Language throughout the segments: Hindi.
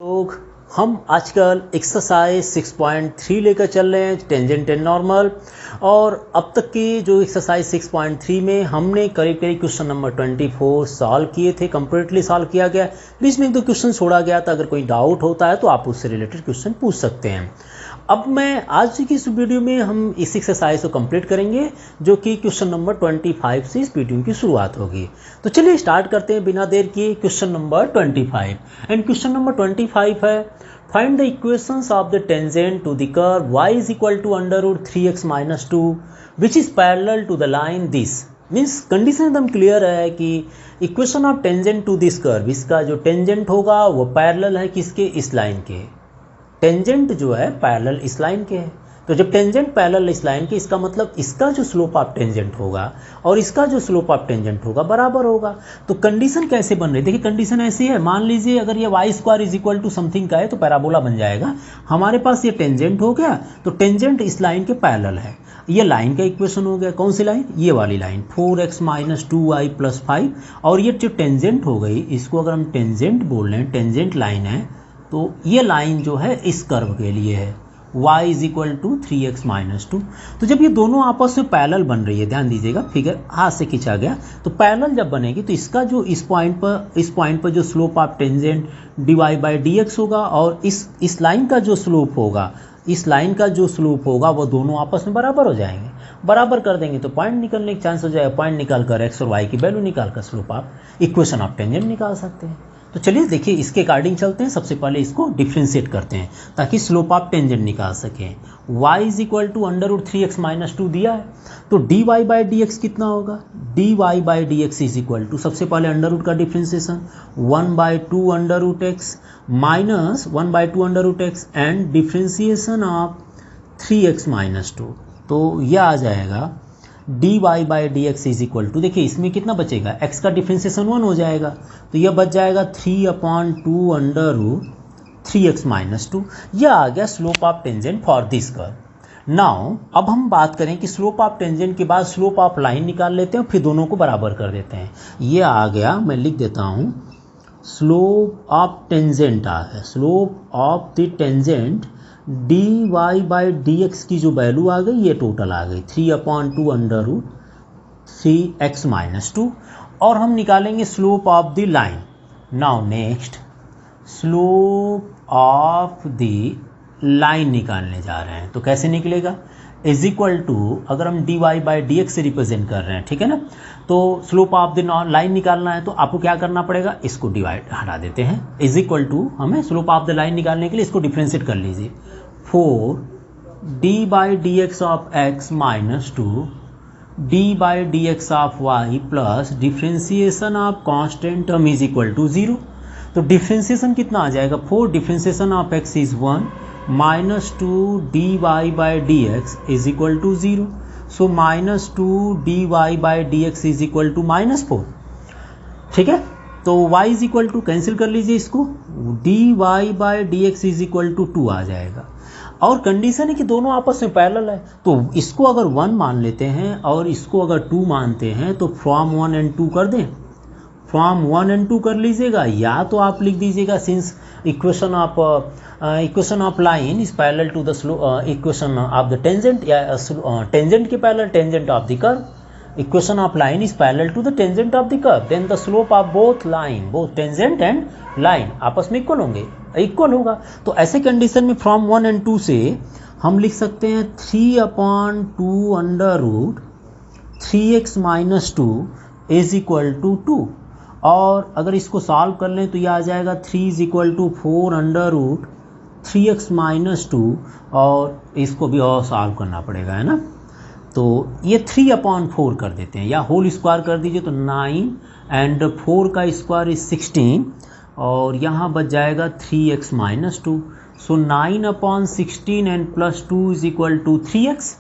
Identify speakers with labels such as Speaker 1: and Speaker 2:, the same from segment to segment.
Speaker 1: लोग हम आजकल एक्सरसाइज 6.3 लेकर चल रहे हैं, टेंजेंट एंड नॉर्मल। और अब तक की जो एक्सरसाइज 6.3 में हमने करीब करीब क्वेश्चन नंबर 24 सॉल्व किए थे, कंप्लीटली सॉल्व किया गया। बीच में एक दो क्वेश्चन छोड़ा गया था, अगर कोई डाउट होता है तो आप उससे रिलेटेड क्वेश्चन पूछ सकते हैं। अब मैं आज की इस वीडियो में हम इस एक्सरसाइज को कंप्लीट करेंगे, जो कि क्वेश्चन नंबर 25 से इस वीडियो की शुरुआत होगी। तो चलिए स्टार्ट करते हैं बिना देर किए। Question number 25 and question number 25 है, find the equations of the tangent to the curve y is equal to √3x-2 which is parallel to the line this. Means condition एकदम क्लियर है कि equation of tangent to this curve, इसका जो टेंजेंट होगा वो पैरेलल है किसके, इस लाइन के। टेंजेंट जो है पैरेलल इस लाइन के है, तो जब टेंजेंट पैरेलल इस लाइन के, इसका मतलब इसका जो स्लोप ऑफ टेंजेंट होगा और इसका जो स्लोप ऑफ टेंजेंट होगा बराबर होगा। तो कंडीशन कैसे बन रही है, देखिए कंडीशन ऐसी है, मान लीजिए अगर ये y² is equal to something का है तो पैराबोला बन जाएगा। हमारे पास ये टेंजेंट हो गया, तो टेंजेंट इस लाइन के पैरेलल है। ये लाइन का इक्वेशन हो गया, कौन सी लाइन, ये वाली लाइन 4x-2y + 5। और ये जो टेंजेंट हो गई, इसको अगर हम टेंजेंट बोल रहे हैं, टेंजेंट लाइन है, तो ये लाइन जो है इस कर्व के लिए है y is equal to 3x-2। तो जब ये दोनों आपस में पैरेलल बन रही है, ध्यान दीजिएगा, फिगर हाथ से खींचा गया, तो पैरेलल जब बनेगी तो इसका जो इस पॉइंट पर जो स्लोप ऑफ टेंजेंट dy/dx होगा और इस लाइन का जो स्लोप होगा, इस लाइन का जो स्लोप होगा वो दोनों आपस में बराबर हो जाएंगे। बराबर कर देंगे तो पॉइंट निकलने का चांस हो जाएगा। पॉइंट निकाल कर x और y की वैल्यू निकाल कर slope of equation of tangent निकाल सकते हैं। तो चलिए देखिए इसके अकॉर्डिंग चलते हैं। सबसे पहले इसको डिफ्रेंशिएट करते हैं ताकि स्लोप ऑफ टेंजेंट निकाल सकें। y is equal to √3x-2 दिया है, तो dy/dx कितना होगा, dy/dx इज इक्वल टू, सबसे पहले अंडर रूट का differentiation 1/2√x minus 1/2√x and differentiation of 3x-2, तो यह आ जाएगा dy/dx इज इक्वल टू, देखिए इसमें कितना बचेगा, x का डिफ्रेंशिएशन 1 हो जाएगा, तो यह बच जाएगा 3/2√3x-2। यह आ गया slope of tangent for this curve. Now अब हम बात करें कि स्लोप ऑफ टेंजेंट के बाद स्लोप ऑफ लाइन निकाल लेते हैं, फिर दोनों को बराबर कर देते हैं। ये आ गया, मैं लिख देता हूँ, स्लोप ऑफ टेंजेंट आ गया, slope of the tangent dy/dx की जो वैल्यू आ गई, ये टोटल आ गई 3/2√3x-2। और हम निकालेंगे slope of the line. Now next slope of the line निकालने जा रहे हैं, तो कैसे निकलेगा, इज इक्वल टू, अगर हम dy/dx से रिप्रेजेंट कर रहे हैं, ठीक है ना, तो स्लोप ऑफ द लाइन निकालना है तो आपको क्या करना पड़ेगा, इसको डिवाइड हटा देते हैं, इज इक्वल टू, हमें स्लोप ऑफ द लाइन निकालने के लिए इसको डिफ्रेंशिएट कर लीजिए, 4 dy/dx of x minus 2 dy/dx of y plus differentiation of constant term is equal to 0। तो डिफ्रेंशिएशन कितना आ जाएगा, 4 differentiation of x is 1 minus 2 dy/dx is equal to 0। So minus 2 dy/dx is equal to -4, ठीक है। तो y is equal to, cancel कर लीजिए इसको, dy/dx इज इक्वल टू 2 आ जाएगा। और कंडीशन है कि दोनों आपस में पैरेलल है, तो इसको अगर 1 मान लेते हैं और इसको अगर 2 मानते हैं तो फ्रॉम 1 and 2 कर दें, फ्रॉम 1 and 2 कर लीजिएगा, या तो आप लिख दीजिएगा since equation of line is parallel to the equation of the tangent, या टेंजेंट के parallel tangent of the curve, equation of line is parallel to the tangent of the curve, then the slope of both line, both tangent and line आपस में इक्वल होंगे, इक्वल होगा। तो ऐसे कंडीशन में फ्रॉम 1 and 2 से हम लिख सकते हैं 3/2√3x-2 इज इक्वल टू 2। और अगर इसको सॉल्व कर लें तो यह आ जाएगा 3 इज इक्वल टू 4√3x-2, और इसको भी और सॉल्व करना पड़ेगा, है ना। तो ये 3/4 कर देते हैं, या होल स्क्वायर कर दीजिए, तो 9 एंड 4 का स्क्वायर इज 16, और यहाँ बच जाएगा 3x-2। So 9/16 and plus 2 is equal to 3x।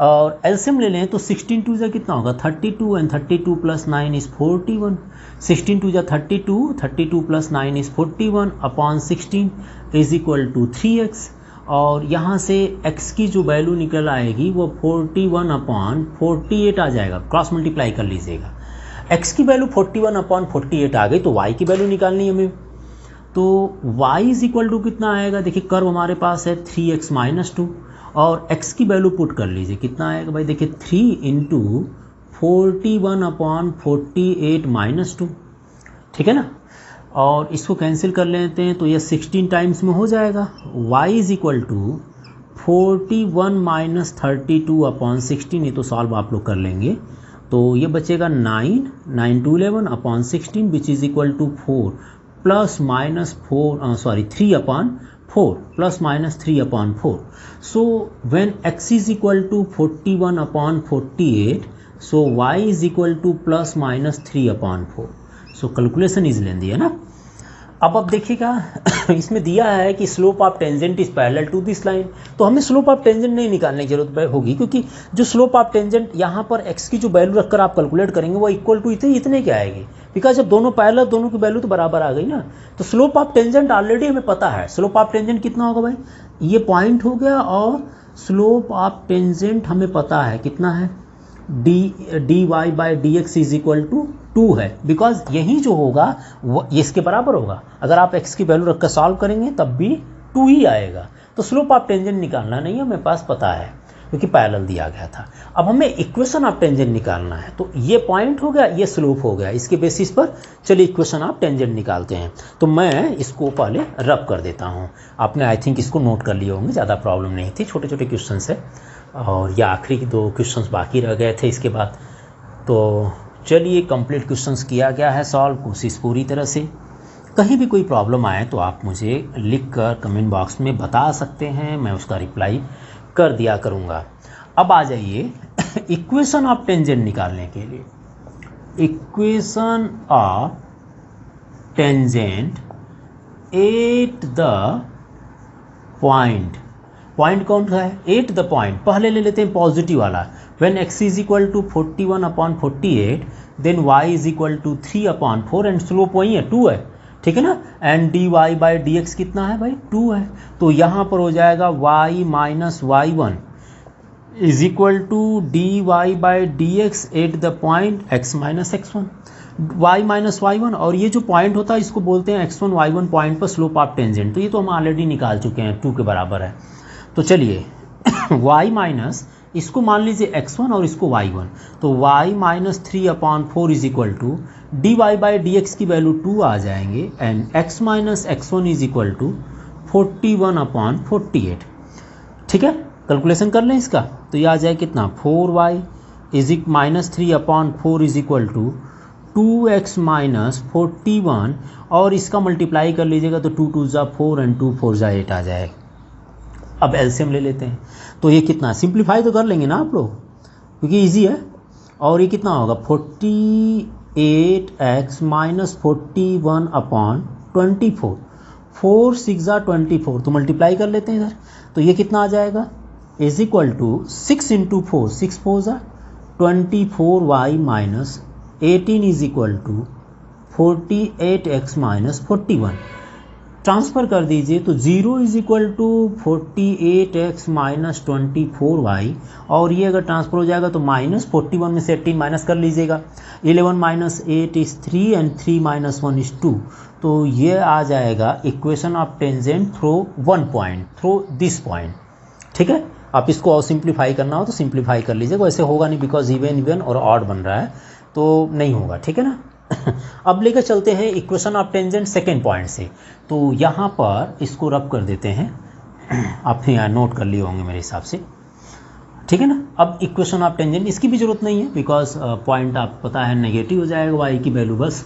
Speaker 1: और एलसीएम ले लें तो 16 2 जा कितना होगा, 32, एंड 32 + 9 इज 41। 16 2 जा 32, 32 + 9 is 41/16 is equal to 3x। और यहाँ से x की जो वैल्यू निकल आएगी वो 41/48 आ जाएगा, क्रॉस मल्टीप्लाई कर लीजिएगा। x की वैल्यू 41/48 आ गई, तो y की वैल्यू निकालनी है हमें। तो y इज इक्वल टू कितना आएगा, देखिए कर्व हमारे पास है 3x माइनस 2 और x की वैल्यू पुट कर लीजिए, कितना आएगा भाई, देखिए 3 इंटू 41/48 माइनस 2, ठीक है ना। और इसको कैंसिल कर लेते हैं तो ये 16 टाइम्स में हो जाएगा। y is equal to 41 minus 32/16, ये तो सॉल्व आप लोग कर लेंगे तो ये बचेगा 9 to 11/16 which is equal to 4 plus minus 3/4 plus minus 3/4। So when x is equal to 41/48 so y is equal to plus minus 3/4। So calculation is lengthy है ना। अब देखिएगा इसमें दिया है कि slope of tangent is parallel to this line, तो हमें स्लोप ऑफ टेंजेंट नहीं निकालने की जरूरत होगी, क्योंकि जो स्लोप ऑफ टेंजेंट यहाँ पर x की जो वैल्यू रखकर आप कैलकुलेट करेंगे वो इक्वल टू इतने की आएगी, बिकॉज जब दोनों पैरेलल दोनों की वैल्यू तो बराबर आ गई ना। तो स्लोप ऑफ टेंजेंट ऑलरेडी हमें पता है, स्लोप ऑफ टेंजेंट कितना होगा भाई, ये पॉइंट हो गया और स्लोप ऑफ टेंजेंट हमें पता है कितना है, dy/dx इज इक्वल टू 2 है, बिकॉज यही जो होगा वो इसके बराबर होगा। अगर आप x की वैल्यू रखकर सॉल्व करेंगे तब भी 2 ही आएगा। तो स्लोप ऑफ टेंजेंट निकालना नहीं है, हमें पास पता है क्योंकि पैरेलल दिया गया था। अब हमें इक्वेशन ऑफ टेंजेंट निकालना है, तो ये पॉइंट हो गया, ये स्लोप हो गया, इसके बेसिस पर चलिए इक्वेशन ऑफ टेंजेंट निकालते हैं। तो मैं इसको पहले रब कर देता हूँ, आपने आई थिंक इसको नोट कर लिए होंगे, ज़्यादा प्रॉब्लम नहीं थी, छोटे छोटे क्वेश्चन है और ये आखिरी 2 क्वेश्चंस बाकी रह गए थे इसके बाद। तो चलिए कंप्लीट क्वेश्चंस किया गया है सॉल्व, कोशिश पूरी तरह से। कहीं भी कोई प्रॉब्लम आए तो आप मुझे लिख कर कमेंट बॉक्स में बता सकते हैं, मैं उसका रिप्लाई कर दिया करूँगा। अब आ जाइए इक्वेशन ऑफ टेंजेंट निकालने के लिए। Equation of tangent at the point कौन सा है, एट द पॉइंट, पहले ले लेते हैं पॉजिटिव वाला। When x is equal to 41/48 then y is equal to 3/4 and slope वही है 2 है, ठीक है ना। एंड dy/dx कितना है भाई, 2 है। तो यहाँ पर हो जाएगा y minus y1 is equal to dy/dx at the point x minus x1, y minus y1। और ये जो पॉइंट होता है इसको बोलते हैं x1 y1 पॉइंट पर स्लोप ऑफ टेंजेंट। तो ये तो हम ऑलरेडी निकाल चुके हैं, 2 के बराबर है। तो चलिए y माइनस इसको मान लीजिए x1 और इसको y1, तो y minus 3/4 is equal to dy/dx की वैल्यू 2 आ जाएंगे and x minus x1 is equal to 41/48, ठीक है। कैलकुलेशन कर लें इसका, तो ये आ जाए कितना, 4y is minus 3/4 is equal to 2x minus 41, और इसका मल्टीप्लाई कर लीजिएगा तो 2 2 4 एंड 2 4 8 आ जाएगा। अब एलसीएम ले लेते हैं, तो ये कितना, सिंप्लीफाई तो कर लेंगे ना आप लोग क्योंकि इजी है। और ये कितना होगा, 48x माइनस 41/24, 4 6 24, तो मल्टीप्लाई कर लेते हैं इधर। तो ये कितना आ जाएगा, is equal to 6 into 4 6 4 24y minus 18 is equal to 48x minus 41। Transfer कर दीजिए तो 0 is equal to 48x minus 24y, और ये अगर ट्रांसफर हो जाएगा तो माइनस 41 में से 18 माइनस कर लीजिएगा। 11 minus 8 is 3 and 3 minus 1 is 2। तो ये आ जाएगा equation of tangent through 1 point, through this point, ठीक है। आप इसको और सिंप्लीफाई करना हो तो सिंप्लीफाई कर लीजिएगा, वैसे होगा नहीं बिकॉज इवन और ऑड बन रहा है तो नहीं होगा, ठीक है ना। अब लेकर चलते हैं equation of tangent second point से। तो यहाँ पर इसको रब कर देते हैं, आप यहाँ नोट कर लिए होंगे मेरे हिसाब से, ठीक है ना। अब इक्वेशन ऑफ टेंजेंट इसकी भी ज़रूरत नहीं है बिकॉज पॉइंट आप पता है नेगेटिव हो जाएगा y की वैल्यू बस।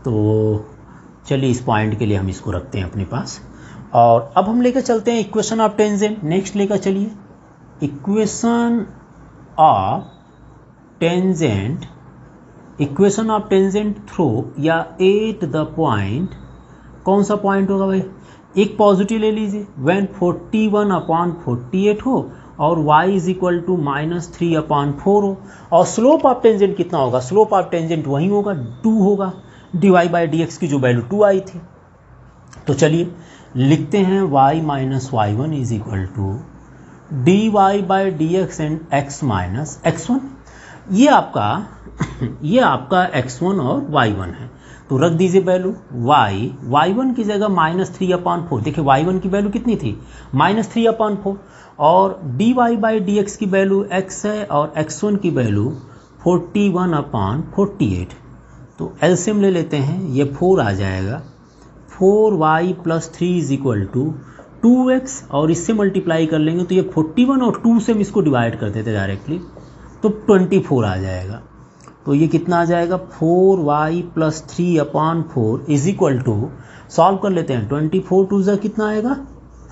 Speaker 1: तो चलिए इस पॉइंट के लिए हम इसको रखते हैं अपने पास। और अब हम लेकर चलते हैं इक्वेशन ऑफ टेंजेंट, नेक्स्ट लेकर चलिए equation of tangent, equation of tangent through या एट द पॉइंट, कौन सा पॉइंट होगा भाई, एक पॉजिटिव ले लीजिए व्हेन 41/48 हो और y is equal to minus 3/4 हो, और स्लोप ऑफ टेंजेंट कितना होगा, स्लोप ऑफ टेंजेंट वही होगा 2 होगा, dy/dx की जो वैल्यू 2 आई थी। तो चलिए लिखते हैं y minus y1 is equal to dy/dx and x minus x1। ये आपका x1 और y1 है। तो रख दीजिए वैल्यू y1 की जगह -3/4। देखिए y1 की वैल्यू कितनी थी, -3/4, और dy/dx की वैल्यू x है और x1 की वैल्यू 41/48। तो एलसीएम ले लेते हैं, ये 4 आ जाएगा। 4y + 3 = 2x, और इससे मल्टीप्लाई कर लेंगे तो ये 41 और 2 से हम इसको डिवाइड कर देते डायरेक्टली, तो 24 आ जाएगा। तो ये कितना आ जाएगा, 4y + 3/4 = सॉल्व कर लेते हैं, 24 2 जा कितना आएगा,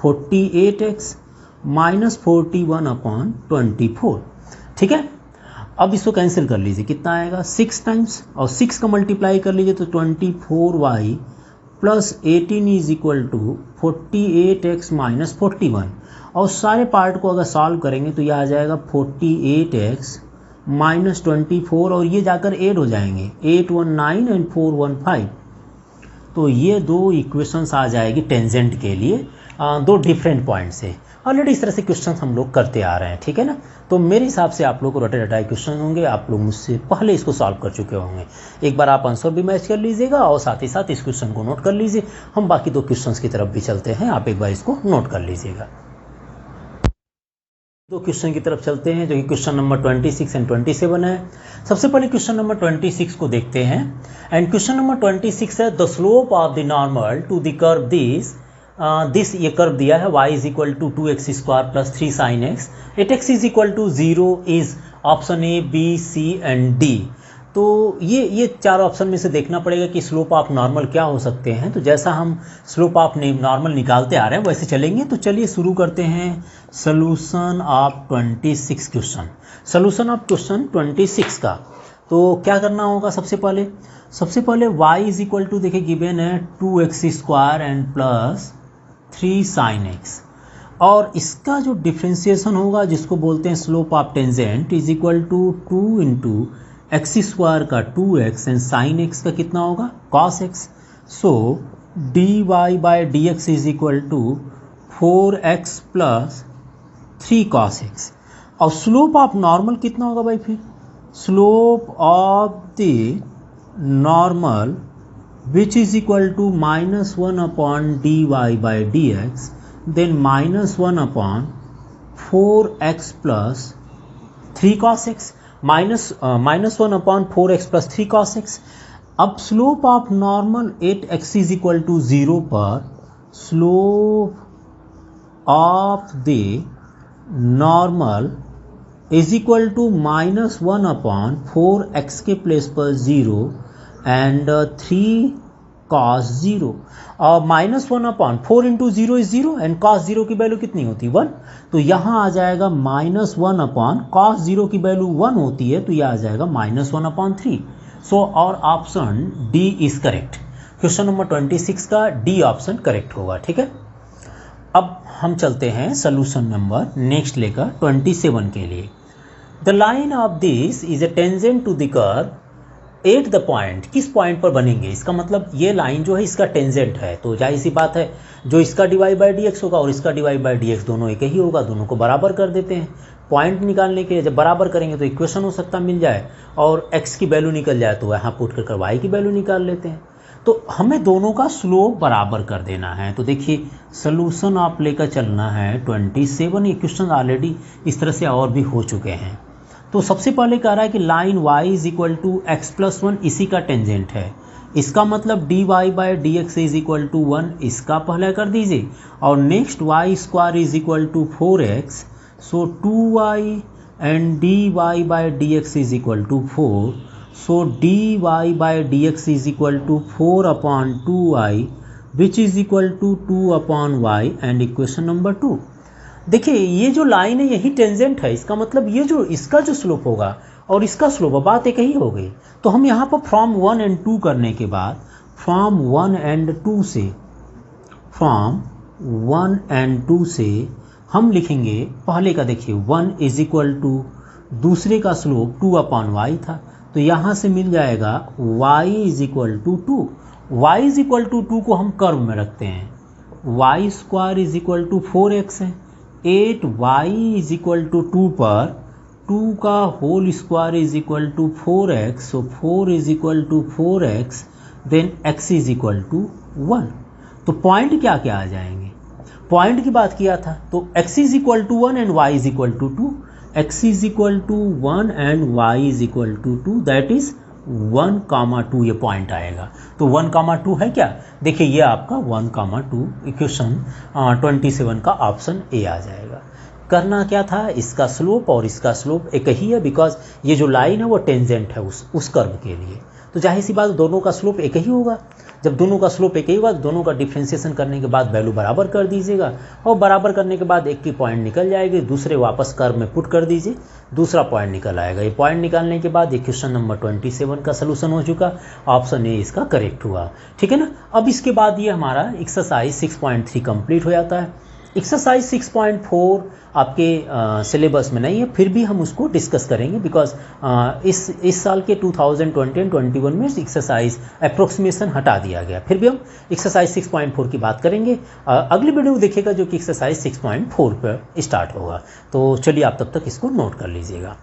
Speaker 1: 48x - 41/24। ठीक है, अब इसको कैंसिल कर लीजिए, कितना आएगा 6 टाइम्स, और 6 का मल्टीप्लाई कर लीजिए तो 24y + 18 = 48x - 41, और सारे पार्ट को अगर सॉल्व करेंगे तो ये आ जाएगा 48x - 24, और ये जाकर ऐड हो जाएंगे, 819 एंड 415। तो ये दो इक्वेशंस आ जाएगी टेंजेंट के लिए, दो डिफरेंट पॉइंट से। ऑलरेडी इस तरह से क्वेश्चन हम लोग करते आ रहे हैं, ठीक है ना। तो मेरे हिसाब से आप लोग को रटे रटाए क्वेश्चन होंगे, आप लोग मुझसे पहले इसको सॉल्व कर चुके होंगे। एक बार आप आंसर भी मैच कर लीजिएगा और साथ ही साथ इस क्वेश्चन को नोट कर लीजिए। हम बाकी दो क्वेश्चंस की तरफ भी चलते हैं, आप एक बार इसको नोट कर लीजिएगा। दो क्वेश्चन की तरफ चलते हैं जो कि क्वेश्चन नंबर 26 एंड 27 है। सबसे पहले क्वेश्चन नंबर 26 को देखते हैं, एंड क्वेश्चन नंबर 26 है the slope of the normal to the curve this ये कर्व दिया है y = 2x² + 3 sin x at x = 0 is option A, B, C and D. तो ये चार ऑप्शन में से देखना पड़ेगा कि स्लोप ऑफ नॉर्मल क्या हो सकते हैं। तो जैसा हम स्लोप ऑफ नॉर्मल निकालते आ रहे हैं वैसे चलेंगे। तो चलिए शुरू करते हैं solution of 26 question, solution of question 26 का। तो क्या करना होगा, सबसे पहले y = देखिए गिवन है 2x² and plus 3 sin x, और इसका जो डिफ्रेंसिएशन होगा जिसको बोलते हैं slope of tangent is equal to 2 × x² का 2x एंड sin x का कितना होगा cos x। So dy/dx is equal to 4x + 3 cos x, और स्लोप ऑफ नॉर्मल कितना होगा भाई, फिर slope of the normal which is equal to -1/dy/dx then -1/4x + 3 cos x -1/4x + 3 cos x। अब slope of normal at x = 0 पर slope of the normal is equal to -1/4x के प्लेस पर 0 एंड 3 cos 0, और -1/4 × 0 इज 0 एंड cos 0 की वैल्यू कितनी होती है 1। तो यहाँ आ जाएगा -1/cos 0 की वैल्यू 1 होती है, तो यह आ जाएगा -1/3। सो और option D is correct. Question number 26 का डी ऑप्शन करेक्ट होगा, ठीक है। अब हम चलते हैं सोल्यूशन नंबर नेक्स्ट लेकर 27 के लिए। The line of this is a tangent to the curve at the point, किस पॉइंट पर बनेंगे, इसका मतलब ये लाइन जो है इसका टेंजेंट है, तो जाहिर सी बात है जो इसका dy/dx होगा और इसका dy/dx दोनों एक ही होगा, दोनों को बराबर कर देते हैं। पॉइंट निकालने के लिए जब बराबर करेंगे तो इक्वेशन हो सकता मिल जाए, और x की वैल्यू निकल जाए तो यहाँ पुट कर y की वैल्यू निकाल लेते हैं। तो हमें दोनों का स्लोप बराबर कर देना है। तो देखिए सोल्यूशन आप लेकर चलना है 27। ये क्वेश्चन ऑलरेडी इस तरह से और भी हो चुके हैं। तो सबसे पहले कह रहा है कि लाइन y = x + 1 इसी का टेंजेंट है, इसका मतलब dy/dx इज इक्वल टू 1, इसका पहले कर दीजिए, और next y² = 4x, so 2y and dy/dx is equal to 4, so dy/dx is equal to 4/2y which is equal to 2/y, and equation number 2। देखिए ये जो लाइन है यही टेंजेंट है, इसका मतलब ये जो इसका जो स्लोप होगा और इसका स्लोप, बात एक ही हो गई। तो हम यहाँ पर फ्रॉम 1 एंड 2 करने के बाद फ्रॉम 1 एंड 2 से हम लिखेंगे पहले का, देखिए 1 इज इक्वल टू दूसरे का स्लोप 2/y था, तो यहाँ से मिल जाएगा y is equal to 2। y is equal to 2 को हम कर्व में रखते हैं, y² is equal to 4x है, 8y इज इक्वल टू 2 पर 2 का whole square is equal to 4x, so 4 is equal to 4x then x is equal to 1। तो पॉइंट क्या क्या आ जाएंगे, पॉइंट की बात किया था तो x is equal to 1 and y is equal to 2, x is equal to 1 and y is equal to 2, that is 1, 2 ये पॉइंट आएगा। तो 1, 2 है क्या, देखिए ये आपका 1, 2 इक्वेशन 27 का ऑप्शन ए आ जाएगा। करना क्या था, इसका स्लोप और इसका स्लोप एक ही है, बिकॉज ये जो लाइन है वो टेंजेंट है उस कर्व के लिए, तो जाहिर सी बात दोनों का स्लोप एक ही होगा। जब दोनों का स्लोप एक ही होगा, दोनों का डिफ्रेंशिएशन करने के बाद वैल्यू बराबर कर दीजिएगा, और बराबर करने के बाद एक की पॉइंट निकल जाएगी, दूसरे वापस कर्व में पुट कर दीजिए, दूसरा पॉइंट निकल आएगा। ये पॉइंट निकालने के बाद ये क्वेश्चन नंबर 27 का सलूशन हो चुका, ऑप्शन ए इसका करेक्ट हुआ, ठीक है ना। अब इसके बाद ये हमारा एक्सरसाइज 6.3 कंप्लीट हो जाता है। एक्सरसाइज 6.4 आपके सिलेबस में नहीं है, फिर भी हम उसको डिस्कस करेंगे, बिकॉज इस साल के 2020 एंड 21 में एक्सरसाइज अप्रोक्सीमेशन हटा दिया गया, फिर भी हम एक्सरसाइज 6.4 की बात करेंगे। अगली वीडियो देखिएगा जो कि एक्सरसाइज 6.4 पर स्टार्ट होगा। तो चलिए आप तब तक इसको नोट कर लीजिएगा।